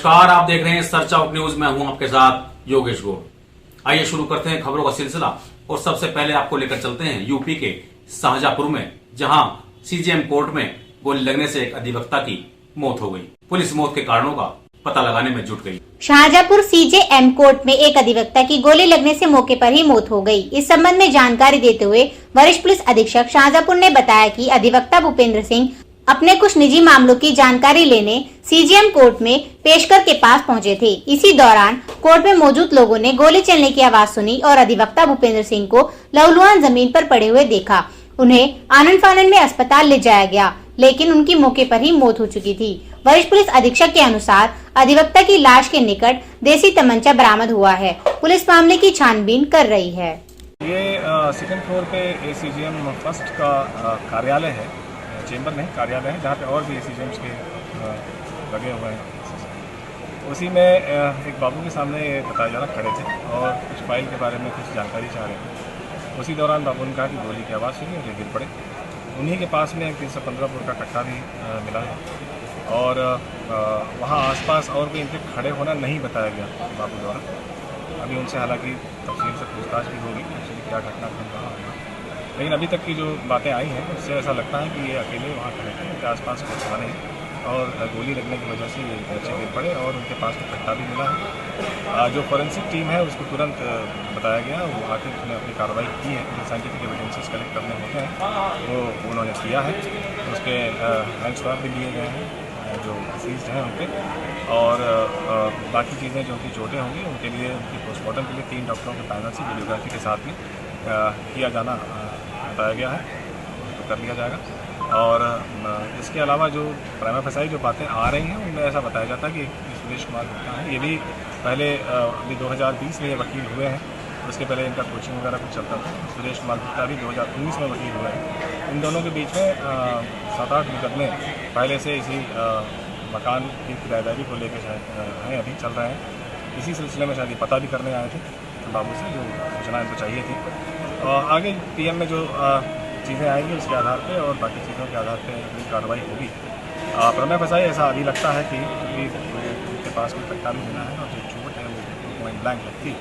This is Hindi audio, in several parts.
नमस्कार, आप देख रहे हैं सर्च आउट न्यूज। मैं हूं आपके साथ योगेश गौड़। आइए शुरू करते हैं खबरों का सिलसिला और सबसे पहले आपको लेकर चलते हैं यूपी के शाहजहांपुर में, जहां सीजेएम कोर्ट में गोली लगने से एक अधिवक्ता की मौत हो गई। पुलिस मौत के कारणों का पता लगाने में जुट गई। शाहजहांपुर सीजेएम कोर्ट में एक अधिवक्ता की गोली लगने से मौके पर ही मौत हो गई। इस संबंध में जानकारी देते हुए वरिष्ठ पुलिस अधीक्षक शाहजहांपुर ने बताया कि अधिवक्ता भूपेंद्र सिंह अपने कुछ निजी मामलों की जानकारी लेने सीजेएम कोर्ट में पेशकर के पास पहुंचे थे। इसी दौरान कोर्ट में मौजूद लोगों ने गोली चलने की आवाज सुनी और अधिवक्ता भूपेंद्र सिंह को लहूलुहान जमीन पर पड़े हुए देखा। उन्हें आनन फानन में अस्पताल ले जाया गया, लेकिन उनकी मौके पर ही मौत हो चुकी थी। वरिष्ठ पुलिस अधीक्षक के अनुसार अधिवक्ता की लाश के निकट देसी तमंचा बरामद हुआ है। पुलिस मामले की छानबीन कर रही है। ये सेकंड फ्लोर पे एसीजीएम फर्स्ट का कार्यालय है, चेंबर नहीं कार्यालय है, जहाँ पे और भी एसीजीएम्स के लगे हुए हैं। उसी में एक बाबू के सामने बताया जा रहा खड़े थे और कुछ फाइल के बारे में कुछ जानकारी चाह रहे थे। उसी दौरान बाबू ने कहा कि गोली की आवाज़ सुनी और गिर पड़े। उन्हीं के पास में एक 315 बोर का कट्टा भी मिला है और वहाँ आसपास और कोई इनके खड़े होना नहीं बताया गया बाबू द्वारा। अभी उनसे हालांकि तफसील से पूछताछ भी होगी कि क्या घटनाक्रम रहा होगा, लेकिन अभी तक की जो बातें आई हैं उससे ऐसा लगता है कि ये अकेले वहाँ खड़े थे, उनके आसपास कुछ था नहीं और गोली लगने की वजह से ये नीचे गिर पड़े और उनके पास में कट्टा भी मिला है। जो फॉरेंसिक टीम है उसको तुरंत बताया गया, वो आके उसने अपनी कार्रवाई की है। जो साइंटिफिक एविडेंसेस कलेक्ट करने होते हैं वो उन्होंने किया है। उसके हैंड स्वैप भी लिए गए हैं जो सीज्ड हैं उनके, और बाकी चीज़ें जो उनकी चोटें होंगी उनके लिए उनकी पोस्टमार्टम के लिए 3 डॉक्टरों के पैनल से वीडियोग्राफी के साथ में किया जाना बताया गया है, तो कर लिया जाएगा। और इसके अलावा जो प्राइमा फेसाई जो बातें आ रही हैं उनमें ऐसा बताया जाता है कि सुरेश कुमार गुप्ता हैं, ये भी पहले अभी 2020 में ये वकील हुए हैं, उसके पहले इनका कोचिंग वगैरह कुछ चलता था। सुरेश कुमार गुप्ता भी 2019 में वकील हुए हैं। इन दोनों के बीच में 7-8 मुकदमे पहले से इसी मकान की किराएदारी को लेकर शायद हैं, अभी चल रहे हैं। इसी सिलसिले में शायद ये पता भी करने आए थे बाबू से, जो सूचना इनको चाहिए थी। और आगे पीएम में जो चीज़ें आएंगी उसके आधार पे और बाकी चीज़ों के आधार पे कार्रवाई होगी। प्रमेय फसाई ऐसा अभी लगता है कि क्योंकि उनके पास में कट्टा भी मिला है और जो चोट है वो पॉइंट ब्लैंक लगती है,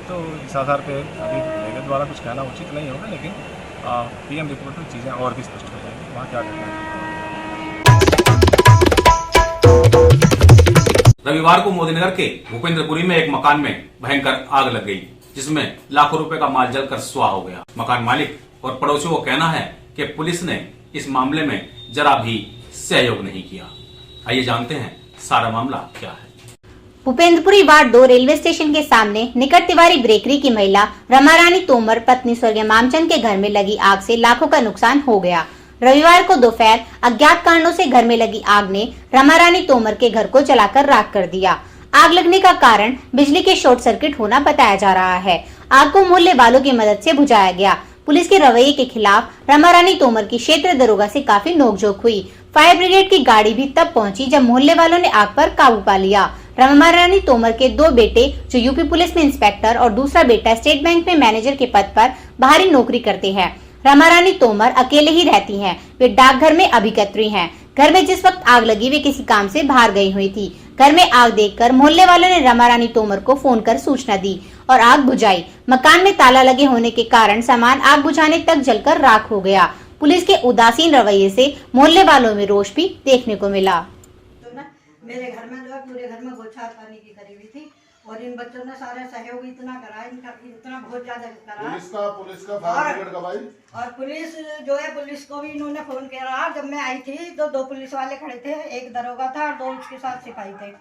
तो इस आधार पे अभी मेरे द्वारा कुछ कहना उचित नहीं होगा, लेकिन पीएम रिपोर्ट में चीज़ें और भी स्पष्ट हो जाएंगी वहाँ क्या करना है। रविवार को मोदीनगर के भूपेंद्रपुरी में एक मकान में भयंकर आग लग गई, जिसमें लाखों रुपए का माल जलकर स्वाह हो गया। मकान मालिक और पड़ोसियों का कहना है कि पुलिस ने इस मामले में जरा भी सहयोग नहीं किया। आइए जानते हैं सारा मामला क्या है। भूपेंद्रपुरी वार्ड 2 रेलवे स्टेशन के सामने निकट तिवारी बेकरी की महिला रमारानी तोमर पत्नी स्वर्गीय मामचंद के घर में लगी आग से लाखों का नुकसान हो गया। रविवार को दोपहर अज्ञात कारणों से घर में लगी आग ने रमारानी तोमर के घर को जलाकर राख कर दिया। आग लगने का कारण बिजली के शॉर्ट सर्किट होना बताया जा रहा है। आग को मोहल्ले वालों की मदद से बुझाया गया। पुलिस के रवैये के खिलाफ रमारानी तोमर की क्षेत्र दरोगा से काफी नोकझोंक हुई। फायर ब्रिगेड की गाड़ी भी तब पहुंची जब मोहल्ले वालों ने आग पर काबू पा लिया। रमारानी तोमर के 2 बेटे जो यूपी पुलिस में इंस्पेक्टर और दूसरा बेटा स्टेट बैंक में मैनेजर के पद पर बाहरी नौकरी करते हैं। रमारानी तोमर अकेले ही रहती हैं। वे डाकघर में अभिकर्त्री हैं। घर में जिस वक्त आग लगी वे किसी काम से बाहर गई हुई थी। घर में आग देखकर मोहल्ले वालों ने रमारानी तोमर को फोन कर सूचना दी और आग बुझाई। मकान में ताला लगे होने के कारण सामान आग बुझाने तक जलकर राख हो गया। पुलिस के उदासीन रवैये से मोहल्ले वालों में रोष भी देखने को मिला। तो ना मेरे घर में जो है पूरे घर में बौछार पानी की करी हुई थी और इन बच्चों ने सारे सहयोग इतना करा, इनका इतना बहुत ज्यादा करा। पुलिस का फायर ब्रिगेड का भाई, और पुलिस जो है पुलिस को भी इन्होंने फोन किया। जब मैं आई थी तो 2 पुलिस वाले खड़े थे, एक दरोगा था और 2 उसके साथ सिपाही थे।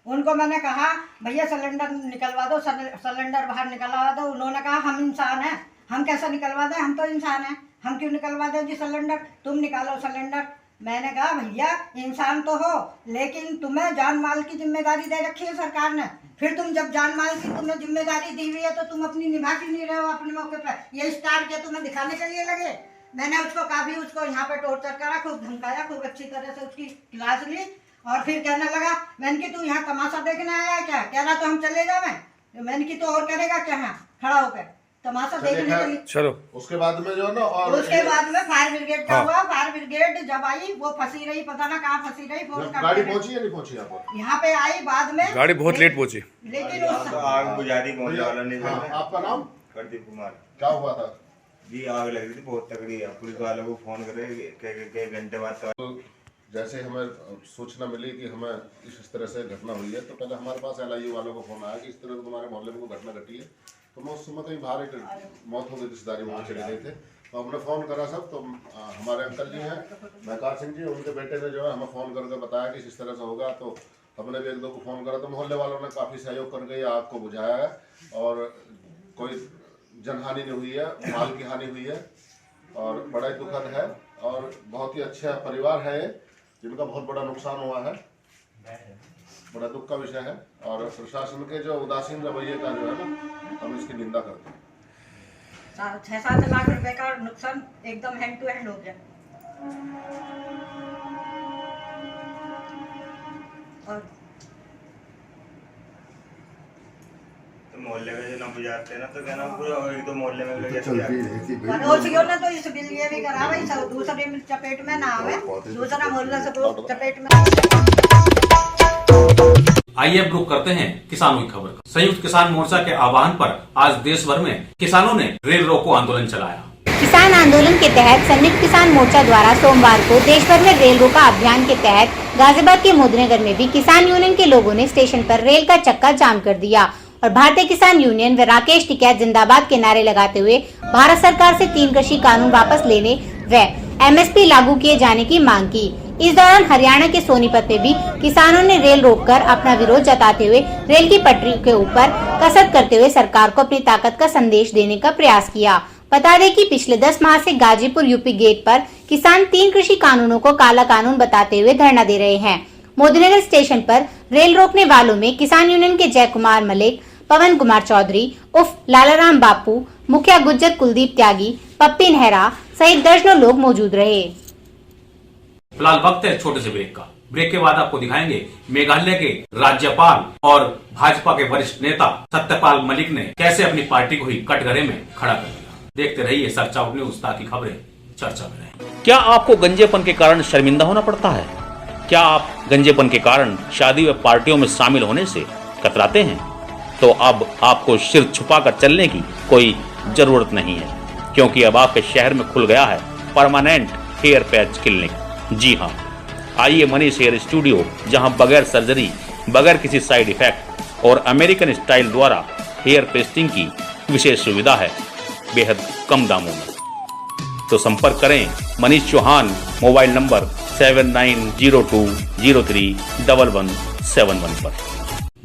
उनको मैंने कहा भैया सिलेंडर निकलवा दो, सिलेंडर बाहर निकलवा दो। उन्होंने कहा हम इंसान हैं, हम कैसे निकलवा दें, हम तो इंसान हैं, हम क्यों निकलवा दें जी सिलेंडर, तुम निकालो सिलेंडर। मैंने कहा भैया इंसान तो हो, लेकिन तुम्हें जान माल की जिम्मेदारी दे रखी है सरकार ने, फिर तुम जब जान माल की तुम्हें जिम्मेदारी दी हुई है तो तुम अपनी निभा क्यों नहीं रहे हो अपने मौके पर। ये स्टार क्या तुम्हें दिखाने के लिए लगे। मैंने उसको काफी उसको यहाँ पे टॉर्चर करा, खूब धमकाया, खूब अच्छी तरह से उसकी क्लास ली और फिर कहने लगा मैंने की तू यहाँ तमाशा देखने आया है क्या, कह रहा तो हम चले जावे। मैंने की तो और करेगा क्या यहाँ खड़ा होकर। तमाशा देखने के लिए। चलो उसके बाद में जो है ना और उसके बाद में फायर ब्रिगेड का हाँ। हुआ। फायर ब्रिगेड जब आई वो फंसी रही, पता ना कहाँ फंसी रही। फोन जब करते गाड़ी रहे। पहुंची या नहीं पहुंची यहाँ पर? यहाँ पे आई बाद में। गाड़ी बहुत लेट पहुंची। लेकिन उस आग बुझाती पहुंचने वाला नहीं हाँ, था। आपका नाम प्रदीप कुमार क्या हुआ था? जी, आग लग रही थी बहुत तगड़ी है। पुलिस वालों को फोन करे के घंटे बाद तो जैसे हमें सूचना मिली कि हमें इस तरह से घटना हुई है, तो पहले हमारे पास LIU वालों को फोन आया कि इस तरह से तुम्हारे मोहल्ले में कोई घटना घटी है। तो मैं उस समय कहीं बाहर एक मौत हो गई, रिश्तेदारी वहाँ चले गए थे। तो हमने फ़ोन करा सब, तो हमारे अंकल जी हैं महकार सिंह जी, उनके बेटे ने जो है हमें फ़ोन करके बताया कि इस तरह से होगा। तो हमने भी एक दो को फ़ोन करा, तो मोहल्ले वालों ने काफ़ी सहयोग करके आग को बुझाया है और कोई जनहानि नहीं हुई है, माल की हानि हुई है और बड़ा ही दुखद है। और बहुत ही अच्छा परिवार है जिनका बहुत बड़ा नुकसान हुआ है, बड़ा दुख का विषय है। और प्रशासन के जो उदासीन रवैये का जो है ना, हम इसकी निंदा करते हैं। 6-7 लाख रुपए का नुकसान एकदम हैंड टू हैंड हो गया। और तो मोहल्ले में जो ना बुझाते हैं ना, तो क्या नाम पूरा एक दो मोहल्ले में लग जाती है। पड़ोसियों ने तो इस बिल ये भी करा भाई, सब दूसरे में चपेट में ना आवे, दूसरा मोहल्ला से तो चपेट में। आइए अब रुक करते हैं किसानों की खबर का। संयुक्त किसान मोर्चा के आह्वान पर आज देश भर में किसानों ने रेल रोको आंदोलन चलाया। किसान आंदोलन के तहत संयुक्त किसान मोर्चा द्वारा सोमवार को देश भर में रेल रोका अभियान के तहत गाजियाबाद के मोदीनगर में भी किसान यूनियन के लोगों ने स्टेशन पर रेल का चक्का जाम कर दिया और भारतीय किसान यूनियन व राकेश टिकैत जिंदाबाद के नारे लगाते हुए भारत सरकार से 3 कृषि कानून वापस लेने व MSP लागू किए जाने की मांग की। इस दौरान हरियाणा के सोनीपत में भी किसानों ने रेल रोककर अपना विरोध जताते हुए रेल की पटरी के ऊपर कसरत करते हुए सरकार को अपनी ताकत का संदेश देने का प्रयास किया। बता दें कि पिछले 10 माह से गाजीपुर यूपी गेट पर किसान 3 कृषि कानूनों को काला कानून बताते हुए धरना दे रहे हैं। मोदीनगर स्टेशन पर रेल रोकने वालों में किसान यूनियन के जय कुमार मलिक, पवन कुमार चौधरी उर्फ लालाराम बापू, मुखिया गुज्जर कुलदीप त्यागी, पप्पी नेहरा सहित दर्जनों लोग मौजूद रहे। फिलहाल वक्त है छोटे से ब्रेक का। ब्रेक के बाद आपको दिखाएंगे मेघालय के राज्यपाल और भाजपा के वरिष्ठ नेता सत्यपाल मलिक ने कैसे अपनी पार्टी को ही कटघरे में खड़ा कर दिया। देखते रहिए सर्च आउट न्यूज ताकि खबरें चर्चा में रहें। क्या आपको गंजेपन के कारण शर्मिंदा होना पड़ता है? क्या आप गंजेपन के कारण शादी व पार्टियों में शामिल होने से कतराते हैं? तो अब आपको सिर छुपाकर चलने की कोई जरूरत नहीं है, क्योंकि अब आपके शहर में खुल गया है परमानेंट हेयर पैच क्लिनिक। जी हाँ, आइए मनीष हेयर स्टूडियो, जहां बगैर सर्जरी, बगैर किसी साइड इफेक्ट और अमेरिकन स्टाइल द्वारा हेयर पेस्टिंग की विशेष सुविधा है बेहद कम दामों में। तो संपर्क करें मनीष चौहान, मोबाइल नंबर 7902031171 पर।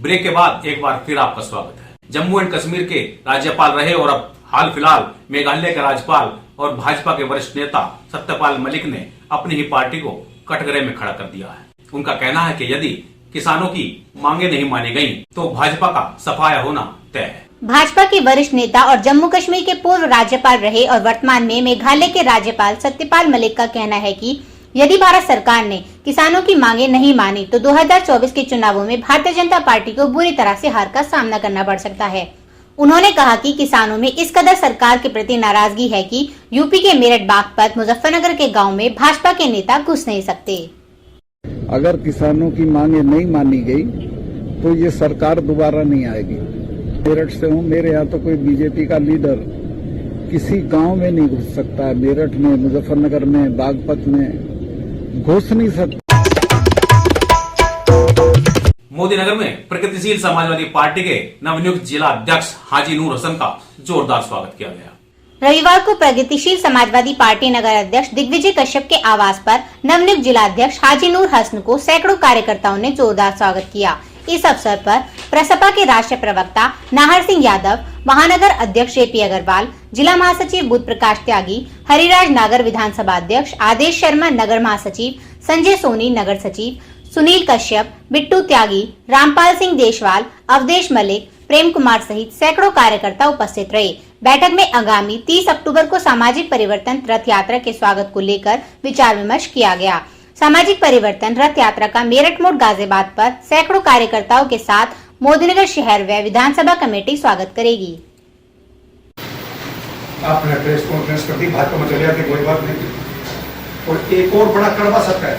ब्रेक के बाद एक बार फिर आपका स्वागत है। जम्मू एंड कश्मीर के राज्यपाल रहे और अब हाल फिलहाल मेघालय के राज्यपाल और भाजपा के वरिष्ठ नेता सत्यपाल मलिक ने अपनी ही पार्टी को कटघरे में खड़ा कर दिया है। उनका कहना है कि यदि किसानों की मांगे नहीं मानी गयी तो भाजपा का सफाया होना तय है। भाजपा के वरिष्ठ नेता और जम्मू कश्मीर के पूर्व राज्यपाल रहे और वर्तमान में मेघालय के राज्यपाल सत्यपाल मलिक का कहना है कि यदि भारत सरकार ने किसानों की मांगे नहीं मानी तो 2024 के चुनावों में भारतीय जनता पार्टी को बुरी तरह से हार का सामना करना पड़ सकता है। उन्होंने कहा कि किसानों में इस कदर सरकार के प्रति नाराजगी है कि यूपी के मेरठ बागपत मुजफ्फरनगर के गांव में भाजपा के नेता घुस नहीं सकते। अगर किसानों की मांगे नहीं मानी गई तो ये सरकार दोबारा नहीं आएगी। मेरठ से हूँ, मेरे यहाँ तो कोई बीजेपी का लीडर किसी गांव में नहीं घुस सकता है। मेरठ में, मुजफ्फरनगर में, बागपत में घुस नहीं सकता। मोदीनगर में प्रगतिशील समाजवादी पार्टी के नवनियुक्त जिला अध्यक्ष हाजी नूर हसन का जोरदार स्वागत किया गया। रविवार को प्रगतिशील समाजवादी पार्टी नगर अध्यक्ष दिग्विजय कश्यप के आवास पर नवनियुक्त जिला अध्यक्ष हाजी नूर हसन को सैकड़ों कार्यकर्ताओं ने जोरदार स्वागत किया। इस अवसर पर प्रसपा के राष्ट्रीय प्रवक्ता नाहर सिंह यादव, महानगर अध्यक्ष JP अग्रवाल, जिला महासचिव बुध प्रकाश त्यागी, हरिराज नागर विधानसभा अध्यक्ष, आदेश शर्मा नगर महासचिव, संजय सोनी नगर सचिव, सुनील कश्यप, बिट्टू त्यागी, रामपाल सिंह देशवाल, अवधेश मलिक, प्रेम कुमार सहित सैकड़ों कार्यकर्ता उपस्थित रहे। बैठक में आगामी 30 अक्टूबर को सामाजिक परिवर्तन रथ यात्रा के स्वागत को लेकर विचार विमर्श किया गया। सामाजिक परिवर्तन रथ यात्रा का मेरठ मोड़ गाजियाबाद पर सैकड़ों कार्यकर्ताओं के साथ मोदीनगर शहर व विधानसभा कमेटी स्वागत करेगी। आपने प्रेस कॉन्फ्रेंस कर दी, भाजपा में चले जाते, कोई बात नहीं। और एक और बड़ा कड़वा सत्य है,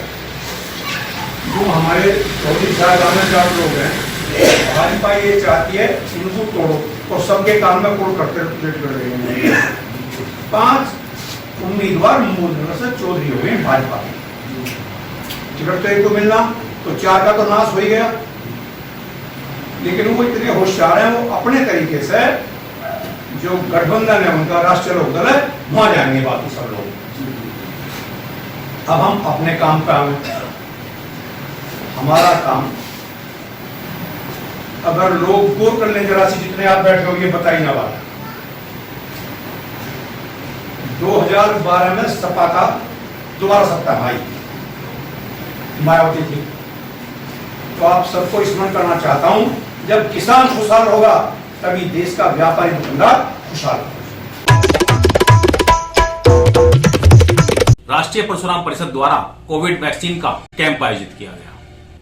जो हमारे चौधरी साहब लोग हैं, भाजपा ये चाहती है इनको तोड़ो और सबके काम में कोड करते रहे। 5 उम्मीदवार मोदी से चौधरी हो गए भाजपा के, टिकट तो एक को मिलना तो 4 का तो नाश हो ही गया। लेकिन वो इतने होशियार हैं, वो अपने तरीके से जो गठबंधन है उनका राष्ट्रीय लोकदल है वहां जाएंगे बाकी सब लोग। अब हम अपने काम पे आए। हमारा काम, अगर लोग गौर कर लें जरा सी, जितने आप बैठे हो ये बताई ना बात, 2012 में सपा का दोबारा सत्ता आई, मायावती थी। तो आप सबको स्मरण करना चाहता हूं, जब किसान खुशहाल होगा तभी देश का व्यापारी धंधा खुशहाल होगा। राष्ट्रीय परशुराम परिषद द्वारा कोविड वैक्सीन का कैंप आयोजित किया गया।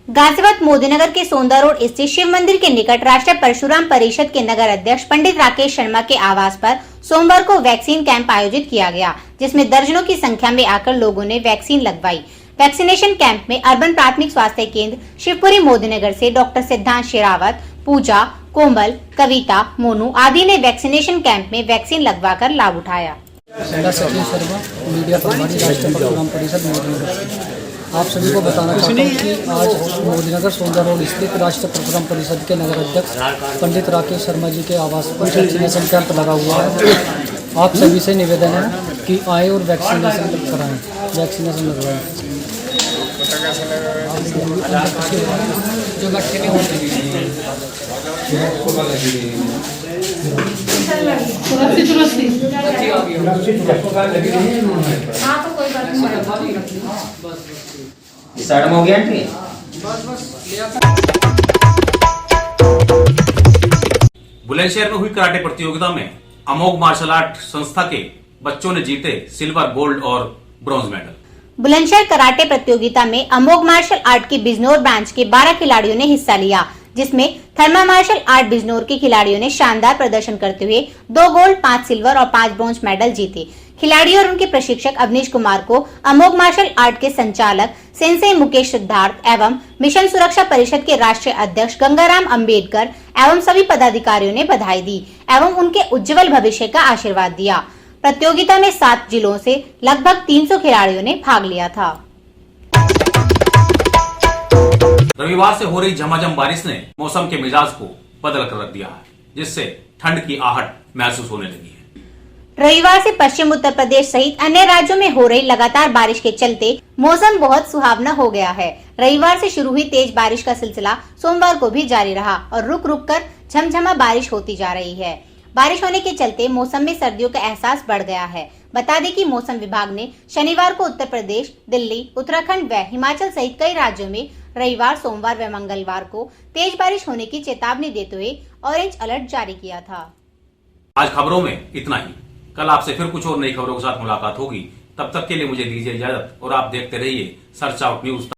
गाजियाबाद मोदीनगर के सोंदा रोड स्थित शिव मंदिर के निकट राष्ट्रीय परशुराम परिषद के नगर अध्यक्ष पंडित राकेश शर्मा के आवास पर सोमवार को वैक्सीन कैंप आयोजित किया गया, जिसमें दर्जनों की संख्या में आकर लोगों ने वैक्सीन लगवाई। वैक्सीनेशन कैंप में अर्बन प्राथमिक स्वास्थ्य केंद्र शिवपुरी मोदीनगर से डॉक्टर सिद्धांत शेरावत, पूजा, कोमल, कविता, मोनू आदि ने वैक्सीनेशन कैंप में वैक्सीन लगवाकर लाभ उठाया। सचिन शर्मा, मीडिया प्रभारी, राष्ट्रीय परशुराम परिषद मोदीनगर। आप सभी को बताना चाहता हूँ कि आज मोदीनगर सोंदा रोड स्थित राष्ट्रीय परशुराम परिषद के नगर अध्यक्ष पंडित राकेश शर्मा जी के आवास पर वैक्सीनेशन कैंप लगा हुआ है। आप सभी से निवेदन है कि आए और वैक्सीनेशन कराएं, वैक्सीनेशन लगवाएं। जो गठे में डिसाइड हो गया आंटी। बुलंदशहर में हुई कराटे प्रतियोगिता में अमोघ मार्शल आर्ट संस्था के बच्चों ने जीते सिल्वर, गोल्ड और ब्रॉन्ज मेडल। बुलंदशहर कराटे प्रतियोगिता में अमोघ मार्शल आर्ट की बिजनौर ब्रांच के 12 खिलाड़ियों ने हिस्सा लिया, जिसमें थर्मा मार्शल आर्ट बिजनौर के खिलाड़ियों ने शानदार प्रदर्शन करते हुए 2 गोल्ड, 5 सिल्वर और 5 ब्रॉन्ज मेडल जीते। खिलाड़ियों और उनके प्रशिक्षक अवनीश कुमार को अमोघ मार्शल आर्ट के संचालक सेंसेई मुकेश सिद्धार्थ एवं मिशन सुरक्षा परिषद के राष्ट्रीय अध्यक्ष गंगाराम अंबेडकर एवं सभी पदाधिकारियों ने बधाई दी एवं उनके उज्जवल भविष्य का आशीर्वाद दिया। प्रतियोगिता में 7 जिलों से लगभग 300 खिलाड़ियों ने भाग लिया था। रविवार से हो रही झमाझम बारिश ने मौसम के मिजाज को बदल कर रख दिया है, जिससे ठंड की आहट महसूस होने लगी है। रविवार से पश्चिम उत्तर प्रदेश सहित अन्य राज्यों में हो रही लगातार बारिश के चलते मौसम बहुत सुहावना हो गया है। रविवार से शुरू हुई तेज बारिश का सिलसिला सोमवार को भी जारी रहा और रुक रुक कर झमझमा बारिश होती जा रही है। बारिश होने के चलते मौसम में सर्दियों का एहसास बढ़ गया है। बता दें कि मौसम विभाग ने शनिवार को उत्तर प्रदेश, दिल्ली, उत्तराखंड व हिमाचल सहित कई राज्यों में रविवार, सोमवार व मंगलवार को तेज बारिश होने की चेतावनी देते हुए ऑरेंज अलर्ट जारी किया था। आज खबरों में इतना ही। कल आपसे फिर कुछ और नई खबरों के साथ मुलाकात होगी। तब तक के लिए मुझे दीजिए इजाजत और आप देखते रहिए सर्च आउट न्यूज।